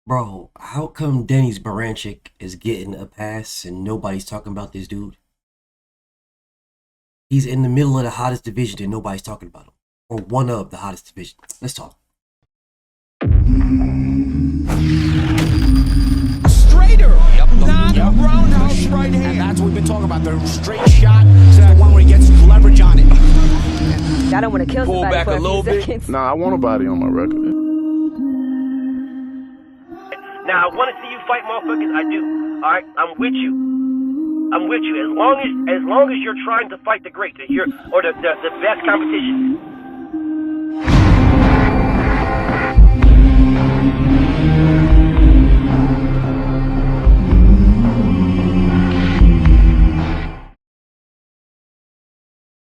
Bro, how come Denny's Berinchyk is getting a pass and nobody's talking about this dude? He's in the middle of the hottest division and nobody's talking about him. Or one of the hottest divisions. Let's talk. Straighter, Yep, not yep. roundhouse right And hand. that's what we've been talking about. The straight shot is the one where he gets leverage on it. I don't want to kill Pull somebody back for a little few bit. seconds. Nah, I want a body on my record. Now, I want to see you fight motherfuckers. I do. All right, I'm with you. I'm with you. As long as you're trying to fight the great, the best competition.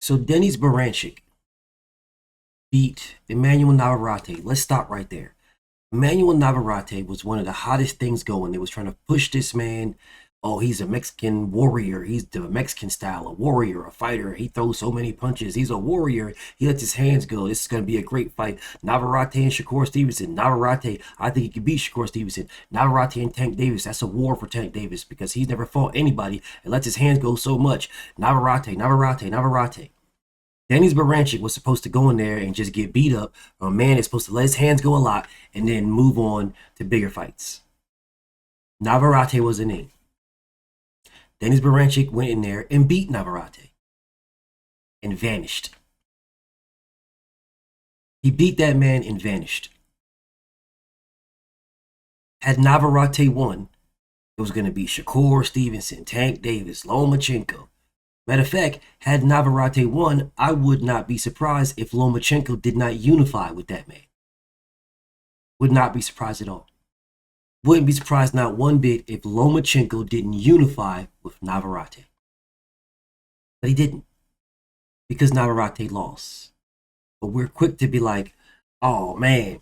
So Denny's Berinchyk beat Emmanuel Navarrete. Let's stop right there. Emmanuel Navarrete was one of the hottest things going. They was trying to push this man. Oh, he's a Mexican warrior. He's the Mexican style, a warrior, a fighter. He throws so many punches. He's a warrior. He lets his hands go. This is going to be a great fight. Navarrete and Shakur Stevenson. Navarrete, I think he could beat Shakur Stevenson. Navarrete and Tank Davis. That's a war for Tank Davis because he's never fought anybody and lets his hands go so much. Navarrete. Denny's Berinchyk was supposed to go in there and just get beat up. A man is supposed to let his hands go a lot and then move on to bigger fights. Navarrete wasn't in. Denny's Berinchyk went in there and beat Navarrete and vanished. He beat that man and vanished. Had Navarrete won, it was going to be Shakur Stevenson, Tank Davis, Lomachenko. Matter of fact, had Navarrete won, I would not be surprised if Lomachenko did not unify with that man. Would not be surprised at all. Wouldn't be surprised not one bit if Lomachenko didn't unify with Navarrete. But he didn't. Because Navarrete lost. But we're quick to be like, oh man,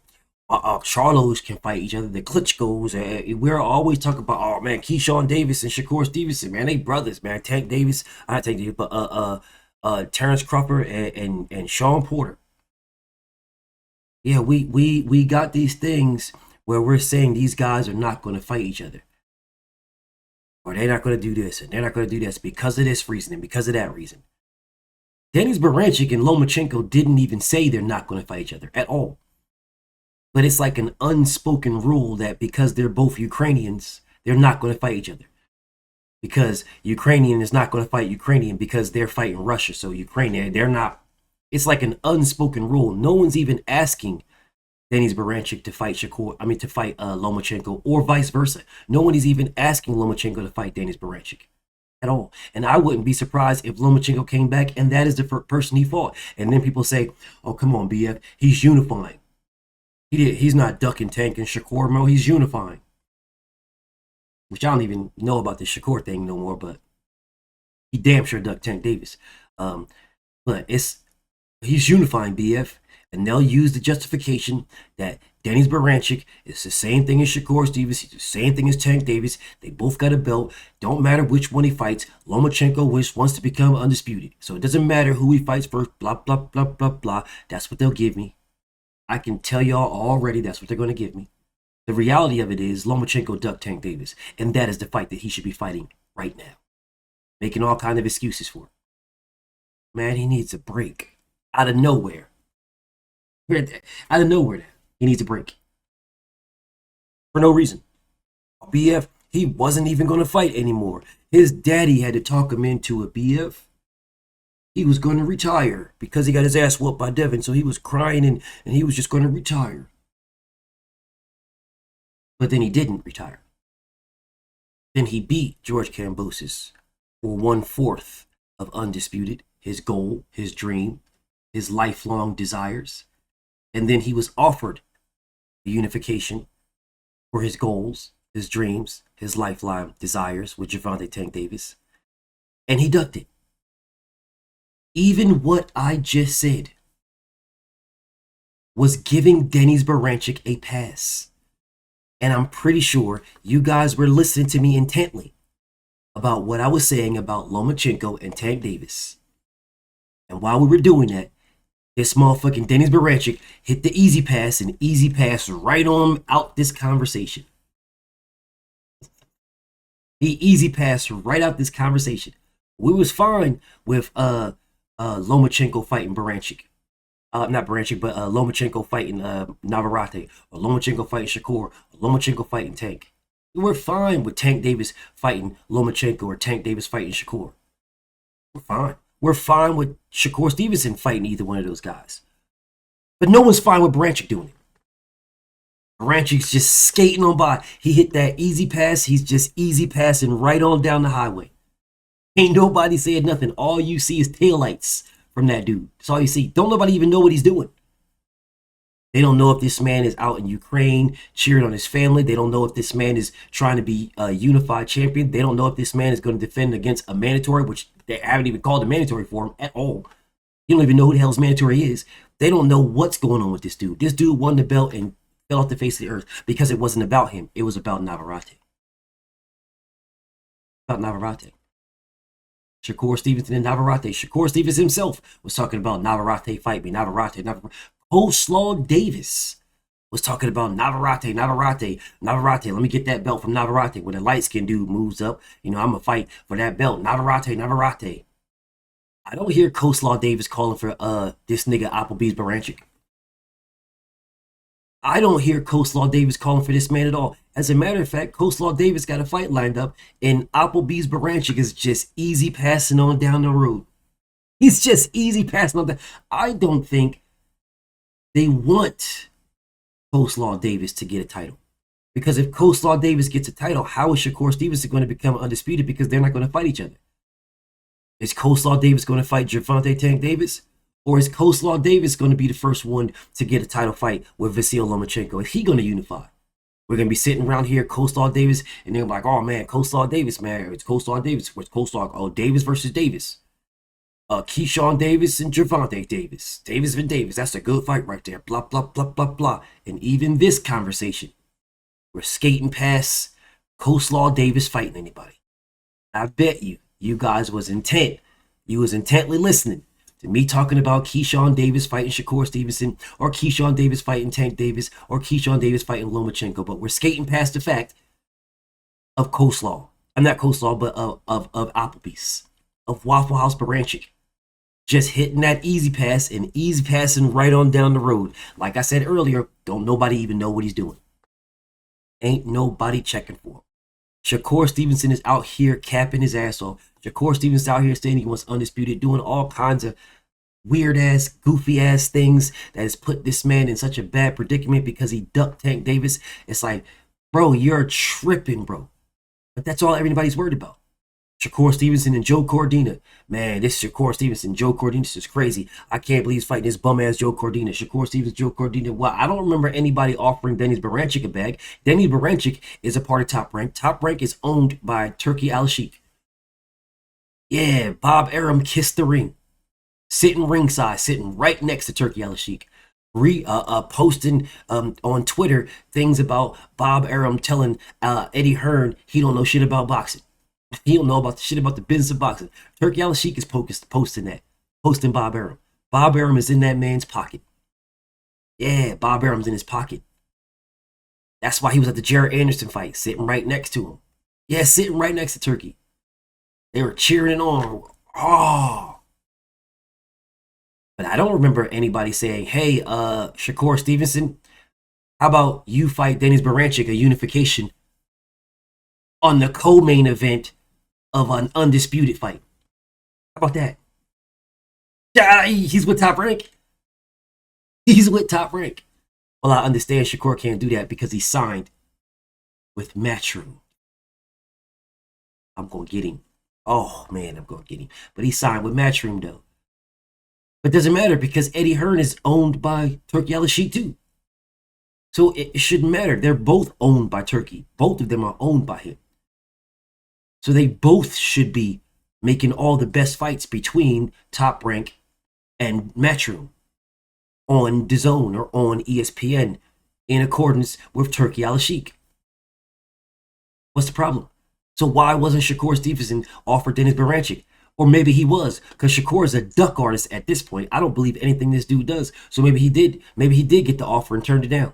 Charlos can fight each other. The Klitschko's. We're always talking about, oh man, Keyshawn Davis and Shakur Stevenson, man, they brothers, man. Tank Davis, not Tank Davis, but Terrence Crawford and Sean Porter. Yeah, we got these things where we're saying these guys are not going to fight each other. Or they're not going to do this, and they're not going to do this because of this reason and because of that reason. Denny's Berinchyk and Lomachenko didn't even say they're not going to fight each other at all. But it's like an unspoken rule that because they're both Ukrainians, they're not going to fight each other. Because Ukrainian is not going to fight Ukrainian because they're fighting Russia. So Ukrainian, they're not. It's like an unspoken rule. No one's even asking Denny's Berinchyk to fight Lomachenko, or vice versa. No one is even asking Lomachenko to fight Denny's Berinchyk at all. And I wouldn't be surprised if Lomachenko came back and that is the person he fought. And then people say, oh, come on, BF, he's unifying. He's not ducking Tank and Shakur, Mo. He's unifying. Which I don't even know about the Shakur thing no more, but he damn sure ducked Tank Davis. But he's unifying, BF. And they'll use the justification that Denny's Berinchyk is the same thing as Shakur Stevens. He's the same thing as Tank Davis. They both got a belt. Don't matter which one he fights. Lomachenko wants to become undisputed. So it doesn't matter who he fights first. Blah, blah, blah, blah, blah. That's what they'll give me. I can tell y'all already that's what they're going to give me. The reality of it is Lomachenko ducked Tank Davis. And that is the fight that he should be fighting right now. Making all kind of excuses for it. Man, he needs a break. Out of nowhere. Out of nowhere, he needs a break. For no reason. BF, he wasn't even going to fight anymore. His daddy had to talk him into a BF. He was going to retire because he got his ass whooped by Devin, so he was crying and he was just going to retire. But then he didn't retire. Then he beat George Kambosos for 1/4 of undisputed, his goal, his dream, his lifelong desires. And then he was offered the unification for his goals, his dreams, his lifelong desires with Gervonta Tank Davis. And he ducked it. Even what I just said was giving Denny's Berinchyk a pass. And I'm pretty sure you guys were listening to me intently about what I was saying about Lomachenko and Tank Davis. And while we were doing that, this motherfucking Denny's Berinchyk hit the easy pass and easy pass right on out this conversation. He easy passed right out this conversation. We was fine with Lomachenko fighting Berinchyk. Not Berinchyk, but Lomachenko fighting Navarrete, or Lomachenko fighting Shakur, or Lomachenko fighting Tank. We're fine with Tank Davis fighting Lomachenko or Tank Davis fighting Shakur. We're fine. We're fine with Shakur Stevenson fighting either one of those guys. But no one's fine with Berinchyk doing it. Berinchy's just skating on by. He hit that easy pass. He's just easy passing right on down the highway. Ain't nobody saying nothing. All you see is taillights from that dude. That's all you see. Don't nobody even know what he's doing. They don't know if this man is out in Ukraine cheering on his family. They don't know if this man is trying to be a unified champion. They don't know if this man is going to defend against a mandatory, which they haven't even called a mandatory for him at all. You don't even know who the hell's mandatory is. They don't know what's going on with this dude. This dude won the belt and fell off the face of the earth because it wasn't about him. It was about Navarrete. About Navarrete. Shakur Stevenson and Navarrete. Shakur Stevenson himself was talking about Navarrete fight me. Navarrete. Coleslaw Davis was talking about Navarrete. Let me get that belt from Navarrete. When the light-skinned dude moves up, I'm going to fight for that belt. Navarrete. I don't hear Coleslaw Davis calling for this nigga Applebee's Berinchyk. I don't hear Coleslaw Davis calling for this man at all. As a matter of fact, Coleslaw Davis got a fight lined up, and Applebee's Berinchyk is just easy passing on down the road. He's just easy passing on down. I don't think they want Coleslaw Davis to get a title. Because if Coleslaw Davis gets a title, how is Shakur Stevenson going to become undisputed? Because they're not going to fight each other. Is Coleslaw Davis going to fight Gervonta Tank Davis? Or is Coleslaw Davis going to be the first one to get a title fight with Vasyl Lomachenko? Is he going to unify? We're going to be sitting around here, Coleslaw Davis, and they're like, oh man, Coleslaw Davis, man. It's Coleslaw Davis. What's Coleslaw? Oh, Davis versus Davis. Keyshawn Davis and Gervonta Davis. Davis and Davis. That's a good fight right there. Blah, blah, blah, blah, blah. And even this conversation, we're skating past Coleslaw Davis fighting anybody. I bet you guys was intent. You was intently listening to me talking about Keyshawn Davis fighting Shakur Stevenson, or Keyshawn Davis fighting Tank Davis, or Keyshawn Davis fighting Lomachenko. But we're skating past the fact of Coleslaw. I'm not Coleslaw, but of Applebee's. Of Waffle House Berinchyk. Just hitting that easy pass and easy passing right on down the road. Like I said earlier, don't nobody even know what he's doing. Ain't nobody checking for him. Shakur Stevenson is out here capping his ass off. Shakur Stevenson's out here saying he wants undisputed, doing all kinds of weird-ass, goofy-ass things that has put this man in such a bad predicament because he ducked Tank Davis. It's like, bro, you're tripping, bro. But that's all everybody's worried about. Shakur Stevenson and Joe Cordina. Man, this Shakur Stevenson, Joe Cordina, this is crazy. I can't believe he's fighting this bum-ass Joe Cordina. Shakur Stevenson, Joe Cordina. Wow, I don't remember anybody offering Dennis Berinchyk a bag. Dennis Berinchyk is a part of Top Rank. Top Rank is owned by Turki Al-Sheikh. Yeah, Bob Arum kissed the ring. Sitting ringside, sitting right next to Turki Al-Sheikh. Posting on Twitter things about Bob Arum telling Eddie Hearn he don't know shit about boxing. He don't know about the shit about the business of boxing. Turki Al-Sheikh is posting that. Posting Bob Arum. Bob Arum is in that man's pocket. Yeah, Bob Arum's in his pocket. That's why he was at the Jared Anderson fight, sitting right next to him. Yeah, sitting right next to Turki. They were cheering on. Oh. But I don't remember anybody saying, hey, Shakur Stevenson, how about you fight Dennis Berinchyk, a unification, on the co-main event of an undisputed fight? How about that? Yeah, he's with Top Rank. He's with Top Rank. Well, I understand Shakur can't do that because he signed with Matchroom. I'm going to get him. Oh, man, I'm going to get him. But he signed with Matchroom, though. But it doesn't matter because Eddie Hearn is owned by Turki Al-Sheikh, too. So it shouldn't matter. They're both owned by Turki. Both of them are owned by him. So they both should be making all the best fights between Top Rank and Matchroom on DAZN or on ESPN in accordance with Turki Al-Sheikh. What's the problem? So why wasn't Shakur Stevenson offered Dennis Berinchyk? Or maybe he was, because Shakur is a duck artist at this point. I don't believe anything this dude does. So maybe he did. Maybe he did get the offer and turned it down.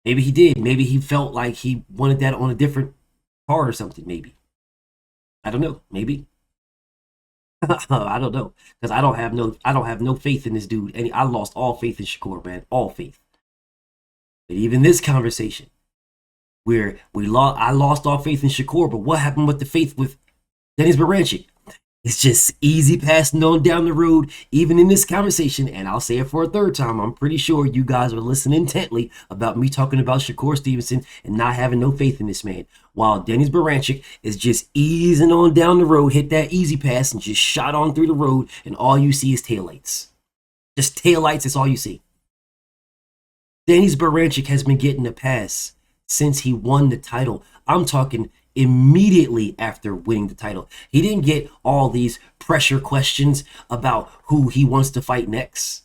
Maybe he did. Maybe he felt like he wanted that on a different car or something, maybe. I don't know, maybe. I don't know, because I don't have no faith in this dude. And I lost all faith in Shakur, man, all faith. But even this conversation, where I lost all faith in Shakur, but what happened with the faith with Denis Berinchyk? It's just easy passing on down the road, even in this conversation. And I'll say it for a third time. I'm pretty sure you guys are listening intently about me talking about Shakur Stevenson and not having no faith in this man. While Denis Berinchyk is just easing on down the road, hit that easy pass and just shot on through the road, and all you see is taillights. Just taillights, that's all you see. Denis Berinchyk has been getting a pass since he won the title. I'm talking immediately after winning the title. He didn't get all these pressure questions about who he wants to fight next.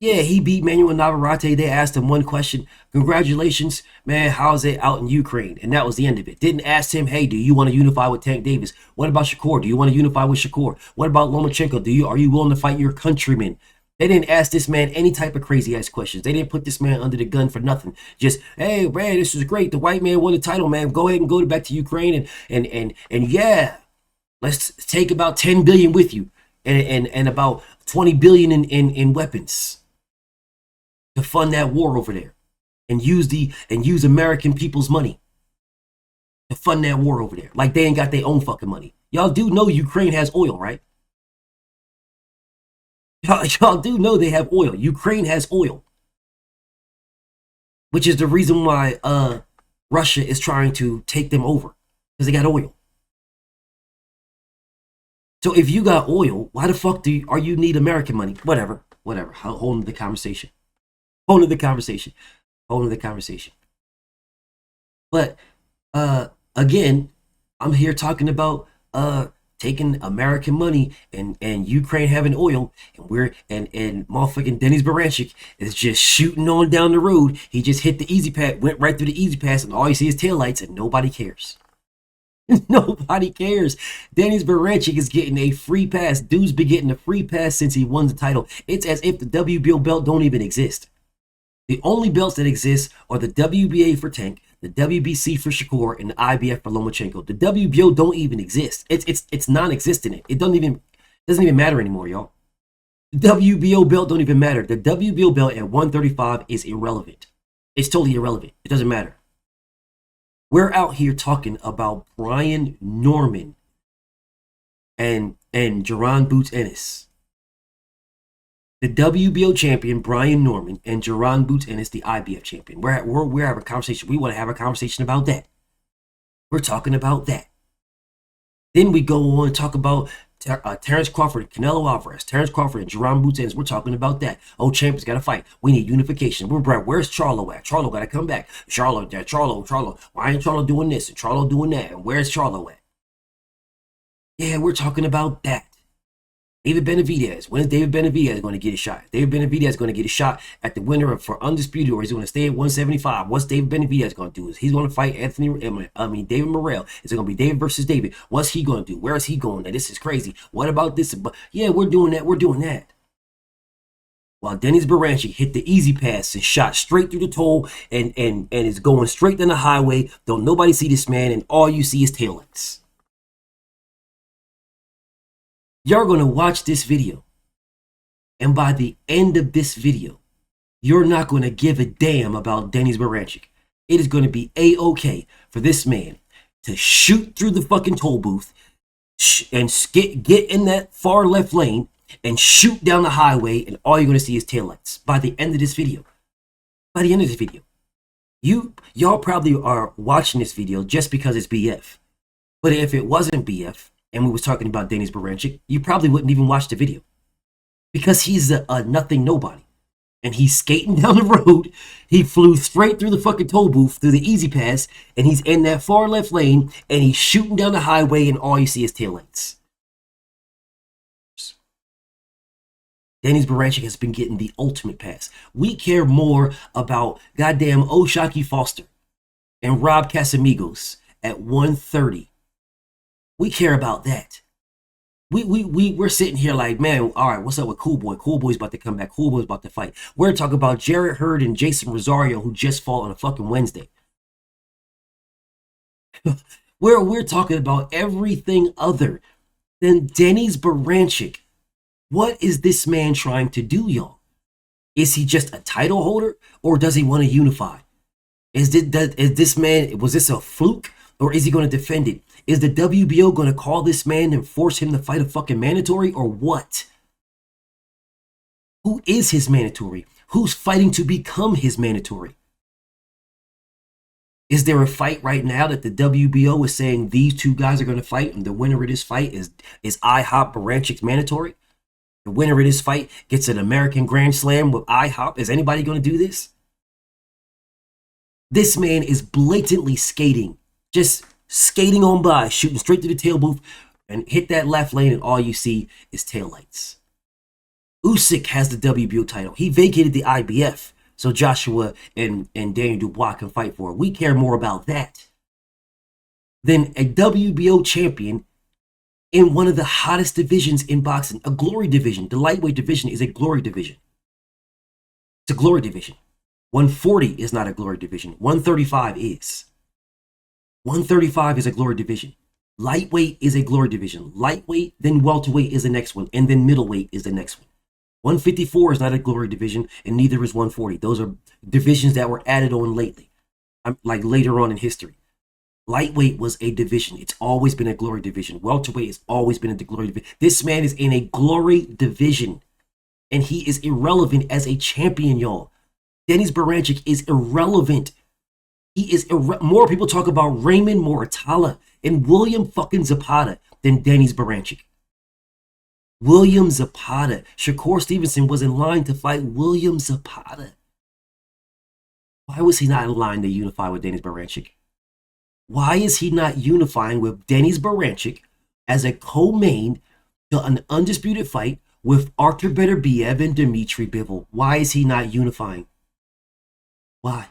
Yeah, he beat Manuel Navarrete. They asked him one question: congratulations, man, how's it out in Ukraine? And that was the end of it. Didn't ask him, hey, do you want to unify with Tank Davis? What about Shakur? Do you want to unify with Shakur? What about Lomachenko? Are you willing to fight your countrymen? They didn't ask this man any type of crazy ass questions. They didn't put this man under the gun for nothing. Just, hey, man, this is great. The white man won the title, man. Go ahead and go back to Ukraine and yeah, let's take about 10 billion with you and about 20 billion in weapons to fund that war over there, and use American people's money to fund that war over there. Like they ain't got their own fucking money. Y'all do know Ukraine has oil, right? Y'all do know they have oil. Ukraine has oil, which is the reason why Russia is trying to take them over, because they got oil. So if you got oil, why the fuck are you need American money? Whatever. Hold on the conversation. But again, I'm here talking about taking American money and Ukraine having oil, and motherfucking Denis Berinchyk is just shooting on down the road. He just hit the easy pass, went right through the easy pass, and all you see is taillights, and nobody cares. Nobody cares. Denis Berinchyk is getting a free pass. Dude's been getting a free pass since he won the title. It's as if the WBO belt don't even exist. The only belts that exist are the WBA for Tank, the WBC for Shakur, and the IBF for Lomachenko. The WBO don't even exist. It's non-existent. It doesn't even matter anymore, y'all. The WBO belt don't even matter. The WBO belt at 135 is irrelevant. It's totally irrelevant. It doesn't matter. We're out here talking about Brian Norman and Jaron Boots Ennis. The WBO champion, Brian Norman, and Jaron Boots Ennis, the IBF champion. We're having a conversation. We want to have a conversation about that. We're talking about that. Then we go on and talk about Terrence Crawford and Canelo Alvarez. Terrence Crawford and Jaron Boots Ennis. We're talking about that. Oh, champions got to fight. We need unification. Where's Charlo at? Charlo got to come back. Charlo. Why ain't Charlo doing this and Charlo doing that? And where's Charlo at? Yeah, we're talking about that. David Benavidez. When's David Benavidez going to get a shot? David Benavidez is going to get a shot at the winner for Undisputed, or he's going to stay at 175. What's David Benavidez going to do? Is he's going to fight David Morrell? Is it going to be David versus David? What's he going to do? Where is he going? Now, this is crazy. What about this? Yeah, we're doing that. While Denis Berinchyk hit the easy pass and shot straight through the toll and is going straight down the highway. Don't nobody see this man, and all you see is taillights. You're going to watch this video, and by the end of this video, you're not going to give a damn about Denis Berinchyk. It is going to be A-OK for this man to shoot through the fucking toll booth and get in that far left lane and shoot down the highway, and all you're going to see is taillights by the end of this video. Y'all probably are watching this video just because it's BF. But if it wasn't BF, and we was talking about Denis Berinchyk, you probably wouldn't even watch the video, because he's a nothing nobody, and he's skating down the road. He flew straight through the fucking toll booth, through the easy pass, and he's in that far left lane, and he's shooting down the highway, and all you see is taillights. Denis Berinchyk has been getting the ultimate pass. We care more about goddamn O'Shaquie Foster and Rob Casamigos at 130. We care about that. We're sitting here like, man, all right, what's up with Cool Boy? Cool Boy's about to come back. Cool Boy's about to fight. We're talking about Jarrett Hurd and Jason Rosario, who just fought on a fucking Wednesday. We're talking about everything other than Denis Berinchyk. What is this man trying to do, y'all? Is he just a title holder, or does he want to unify? Was this a fluke, or is he going to defend it? Is the WBO going to call this man and force him to fight a fucking mandatory, or what? Who is his mandatory? Who's fighting to become his mandatory? Is there a fight right now that the WBO is saying these two guys are going to fight, and the winner of this fight is IHOP Berinchyk mandatory? The winner of this fight gets an American Grand Slam with IHOP. Is anybody going to do this? This man is blatantly skating, just skating on by, shooting straight to the tail booth, and hit that left lane, and all you see is taillights. Usyk has the WBO title. He vacated the IBF, so Joshua and Daniel Dubois can fight for it. We care more about that than a WBO champion in one of the hottest divisions in boxing, a glory division. The lightweight division is a glory division. It's a glory division. 140 is not a glory division. 135 is. 135 is a glory division. Lightweight is a glory division. Lightweight, then welterweight is the next one, and then middleweight is the next one. 154 is not a glory division, and neither is 140. Those are divisions that were added on lately, like later on in history. Lightweight was a division. It's always been a glory division. Welterweight has always been a glory division. This man is in a glory division, and he is irrelevant as a champion, y'all. Denis Berinchyk is irrelevant. He is more people talk about Raymond Moratala and William fucking Zapata than Denis Berinchyk. William Zapata. Shakur Stevenson was in line to fight William Zapata. Why was he not in line to unify with Denis Berinchyk? Why is he not unifying with Denis Berinchyk as a co-main to an undisputed fight with Artur Beterbiev and Dmitry Bivol? Why is he not unifying? Why?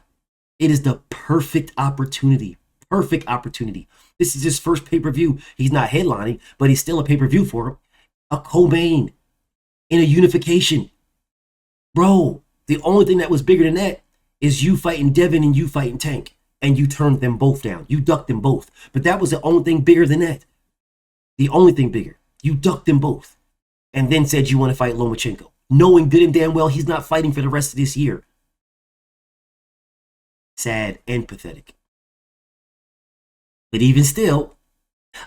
It is the perfect opportunity. Perfect opportunity. This is his first pay-per-view. He's not headlining, but he's still a pay-per-view for him. A co-main in a unification. Bro, the only thing that was bigger than that is you fighting Devin and you fighting Tank. And you turned them both down. You ducked them both. But that was the only thing bigger than that. The only thing bigger. You ducked them both. And then said you want to fight Lomachenko, knowing good and damn well he's not fighting for the rest of this year. Sad and pathetic. But even still,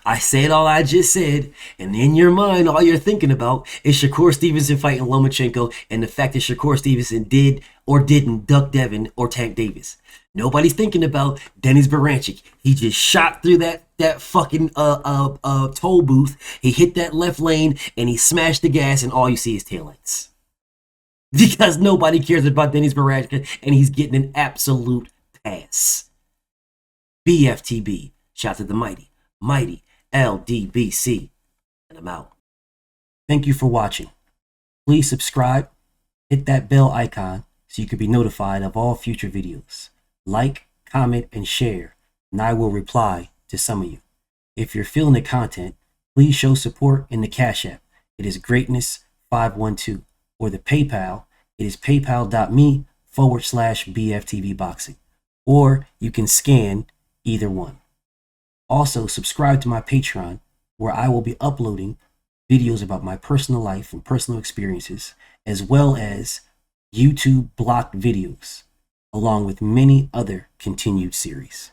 I said all I just said, and in your mind, all you're thinking about is Shakur Stevenson fighting Lomachenko and the fact that Shakur Stevenson did or didn't duck Devin or Tank Davis. Nobody's thinking about Denis Berinchyk. He just shot through that fucking toll booth. He hit that left lane and he smashed the gas, and all you see is taillights. Because nobody cares about Denis Berinchyk, and he's getting an absolute pass. BFTB. Shout to the mighty LDBC. And I'm out. Thank you for watching. Please subscribe. Hit that bell icon so you can be notified of all future videos. Like, comment, and share, and I will reply to some of you. If you're feeling the content, please show support in the Cashapp. It is greatness512. Or the PayPal, it is paypal.me/BFTVboxing. Or you can scan either one. Also, subscribe to my Patreon, where I will be uploading videos about my personal life and personal experiences, as well as YouTube blocked videos, along with many other continued series.